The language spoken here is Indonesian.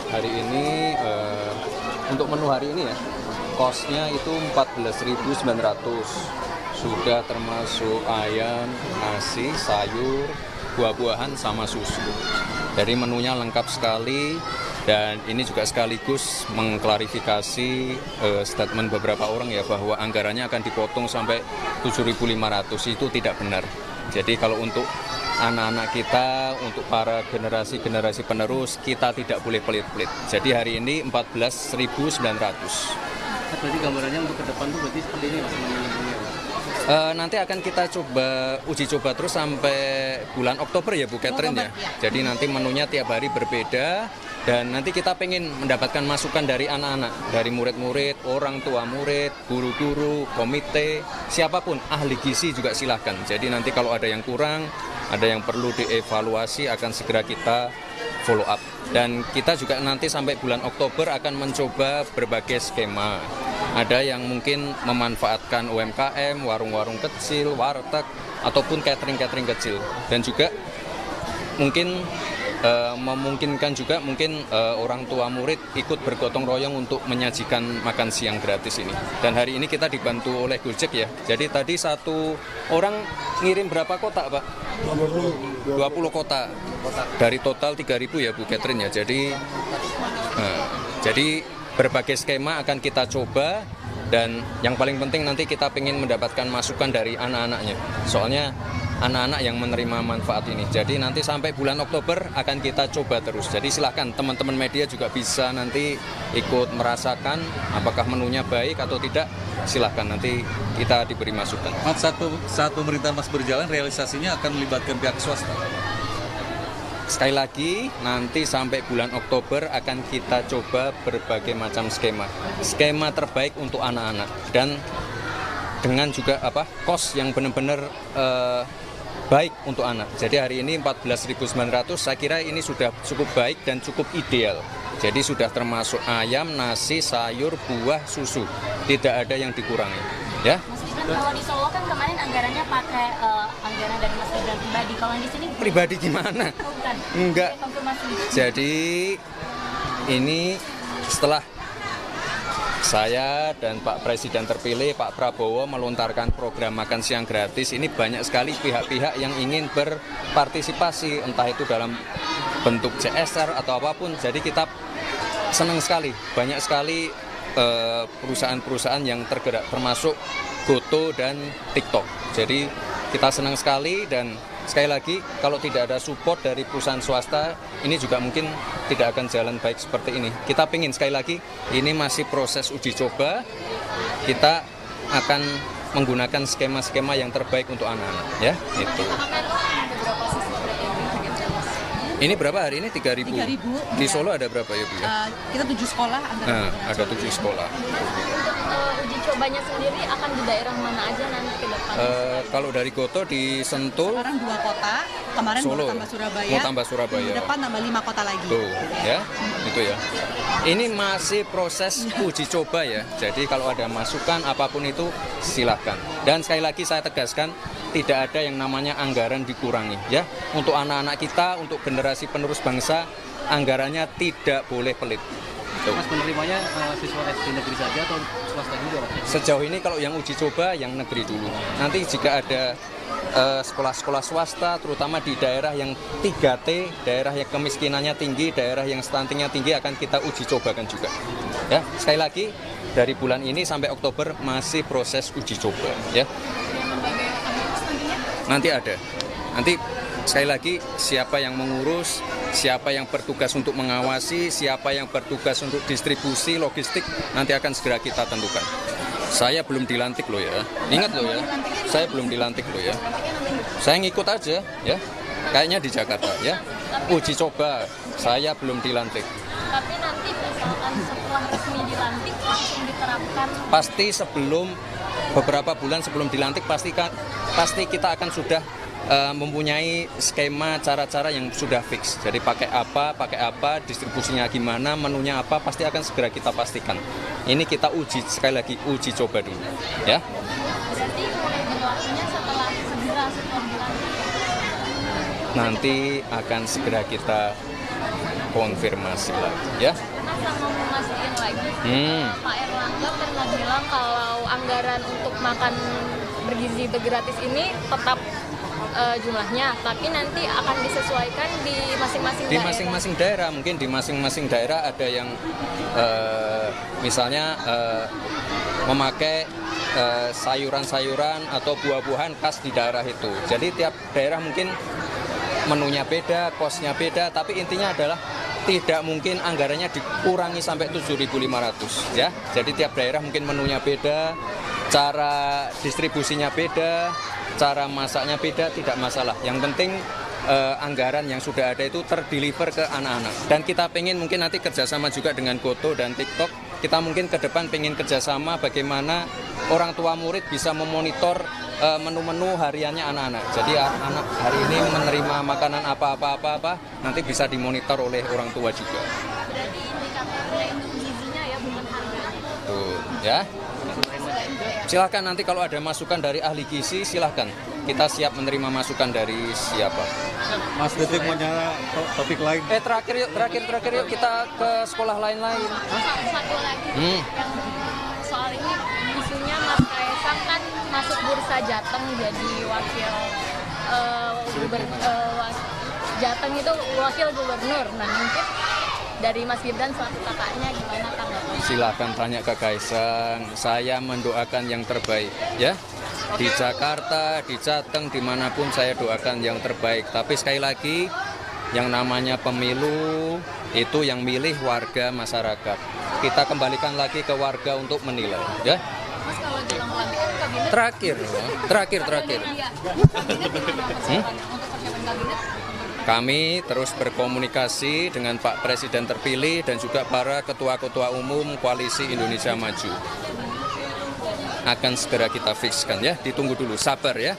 hari ini untuk menu hari ini ya, kosnya itu 14.900. Sudah termasuk ayam, nasi, sayur, buah-buahan sama susu. Jadi menunya lengkap sekali. Dan ini juga sekaligus mengklarifikasi statement beberapa orang ya, bahwa anggarannya akan dipotong sampai 7.500. Itu tidak benar. Jadi kalau untuk anak-anak kita, untuk para generasi-generasi penerus, kita tidak boleh pelit-pelit. Jadi hari ini 14.900. Berarti gambarannya untuk ke depan tuh berarti seperti ini Mas menunya. Nanti akan kita coba uji coba terus sampai bulan Oktober ya Bu Catherine ya. Jadi nanti menunya tiap hari berbeda, dan nanti kita pengen mendapatkan masukan dari anak-anak, dari murid-murid, orang tua murid, guru-guru, komite, siapapun, ahli gizi juga silahkan. Jadi nanti kalau ada yang kurang, ada yang perlu dievaluasi, akan segera kita follow up. Dan kita juga nanti sampai bulan Oktober akan mencoba berbagai skema. Ada yang mungkin memanfaatkan UMKM, warung-warung kecil, warteg, ataupun catering-catering kecil. Dan juga mungkin memungkinkan juga mungkin orang tua murid ikut bergotong royong untuk menyajikan makan siang gratis ini. Dan hari ini kita dibantu oleh Gojek ya. Jadi tadi satu orang ngirim berapa kotak Pak? 20 kotak. Dari total 3.000 ya Bu Catherine ya. Jadi berbagai skema akan kita coba, dan yang paling penting nanti kita ingin mendapatkan masukan dari anak-anaknya. Soalnya anak-anak yang menerima manfaat ini. Jadi nanti sampai bulan Oktober akan kita coba terus. Jadi silahkan teman-teman media juga bisa nanti ikut merasakan apakah menunya baik atau tidak. Silahkan, nanti kita diberi masukan. Saat pemerintahan Mas berjalan, realisasinya akan melibatkan pihak swasta. Sekali lagi, nanti sampai bulan Oktober akan kita coba berbagai macam skema. Skema terbaik untuk anak-anak, dan dengan juga kos yang benar-benar baik untuk anak. Jadi hari ini 14.900, saya kira ini sudah cukup baik dan cukup ideal. Jadi sudah termasuk ayam, nasi, sayur, buah, susu. Tidak ada yang dikurangi. Ya. Kalau di Solo kan kemarin anggarannya pakai anggaran dari Mas Gibran pribadi. Kalau di sini pribadi gimana? Oh, bukan. Enggak. Konfirmasi. Jadi ini setelah saya dan Pak Presiden terpilih, Pak Prabowo, melontarkan program makan siang gratis, ini banyak sekali pihak-pihak yang ingin berpartisipasi, entah itu dalam bentuk CSR atau apapun. Jadi kita senang sekali, banyak sekali perusahaan-perusahaan yang tergerak, termasuk Goto dan TikTok. Jadi kita senang sekali, dan sekali lagi kalau tidak ada support dari perusahaan swasta, ini juga mungkin tidak akan jalan baik seperti ini. Kita pengen sekali lagi, ini masih proses uji coba, kita akan menggunakan skema-skema yang terbaik untuk anak-anak ya, itu. Ini berapa hari ini? 3.000. Di Solo ada berapa ya Bu ya? Kita 7 sekolah. Ada 7 sekolah. Uji cobanya sendiri akan di daerah mana aja nanti ke depan? Kalau dari Goto di Sentul. Sekarang 2 kota. Kemarin Solo. mau tambah Surabaya. Mau tambah Surabaya. Minggu depan tambah 5 kota lagi. Tuh, ya, itu ya. Ini masih proses uji coba ya. Jadi kalau ada masukan apapun itu silakan. Dan sekali lagi saya tegaskan, tidak ada yang namanya anggaran dikurangi ya. Untuk anak-anak kita, untuk generasi penerus bangsa, anggarannya tidak boleh pelit. Tuh. Mas penerimanya siswa SD negeri saja atau swasta juga Mas? Sejauh ini kalau yang uji coba yang negeri dulu. Nanti jika ada sekolah-sekolah swasta, terutama di daerah yang 3T, daerah yang kemiskinannya tinggi, daerah yang stuntingnya tinggi, akan kita uji cobakan juga. Ya, sekali lagi dari bulan ini sampai Oktober masih proses uji coba. Ya. Nanti ada. Nanti sekali lagi siapa yang mengurus, siapa yang bertugas untuk mengawasi, siapa yang bertugas untuk distribusi, logistik, nanti akan segera kita tentukan. Saya belum dilantik loh ya. Ingat loh ya. Saya belum dilantik loh ya. Saya ngikut aja ya. Kayaknya di Jakarta ya. Uji coba. Saya belum dilantik. Tapi nanti misalkan setelah resmi dilantik langsung diterapkan. Pasti sebelum beberapa bulan sebelum dilantik pasti kita akan sudah mempunyai skema cara-cara yang sudah fix. Jadi pakai apa, distribusinya gimana, menunya apa, pasti akan segera kita pastikan. Ini kita uji, sekali lagi uji coba dulu, ya. Berarti mulai berlakunya setelah dilantik. Nanti akan segera kita konfirmasi lagi ya. Sama mau mastiin lagi, Pak Erlangga pernah bilang kalau anggaran untuk makan bergizi bergratis ini tetap jumlahnya, tapi nanti akan disesuaikan di masing-masing Di daerah. masing-masing daerah, mungkin di masing-masing daerah ada yang misalnya memakai sayuran-sayuran atau buah-buahan khas di daerah itu. Jadi tiap daerah mungkin menunya beda, kosnya beda, tapi intinya adalah tidak mungkin anggarannya dikurangi sampai 7.500 ya. Jadi tiap daerah mungkin menunya beda, cara distribusinya beda, cara masaknya beda, tidak masalah. Yang penting anggaran yang sudah ada itu terdeliver ke anak-anak. Dan kita pengen mungkin nanti kerjasama juga dengan Goto dan TikTok. Kita mungkin ke depan pengen kerjasama bagaimana orang tua murid bisa memonitor menu-menu hariannya anak-anak. Jadi anak hari ini menerima makanan apa, nanti bisa dimonitor oleh orang tua juga. Berarti indikatornya itu gizinya ya, bukan harganya. Tuh, ya. Silahkan nanti kalau ada masukan dari ahli gizi, silahkan. Kita siap menerima masukan dari siapa. Mas Detik mau nyala topik lain. Terakhir yuk kita ke sekolah lain-lain. Satu lagi Hmm. yang soal ini isunya Mas Kaisang kan masuk bursa Jateng jadi wakil Jateng itu wakil gubernur. Nah mungkin dari Mas Gibran selaku kakaknya gimana tanggapannya? Silakan tanya ke Kaisang. Saya mendoakan yang terbaik, ya. Di Jakarta, di Jateng, dimanapun saya doakan yang terbaik. Tapi sekali lagi, yang namanya pemilu itu yang milih warga masyarakat. Kita kembalikan lagi ke warga untuk menilai, ya. Mas kalau jelang pelantikan kabinet Terakhir. Kabinet gimana persiapannya untuk persiapan kabinet? Kami terus berkomunikasi dengan Pak Presiden terpilih dan juga para ketua-ketua umum Koalisi Indonesia Maju. Akan segera kita fikskan ya, ditunggu dulu, sabar ya.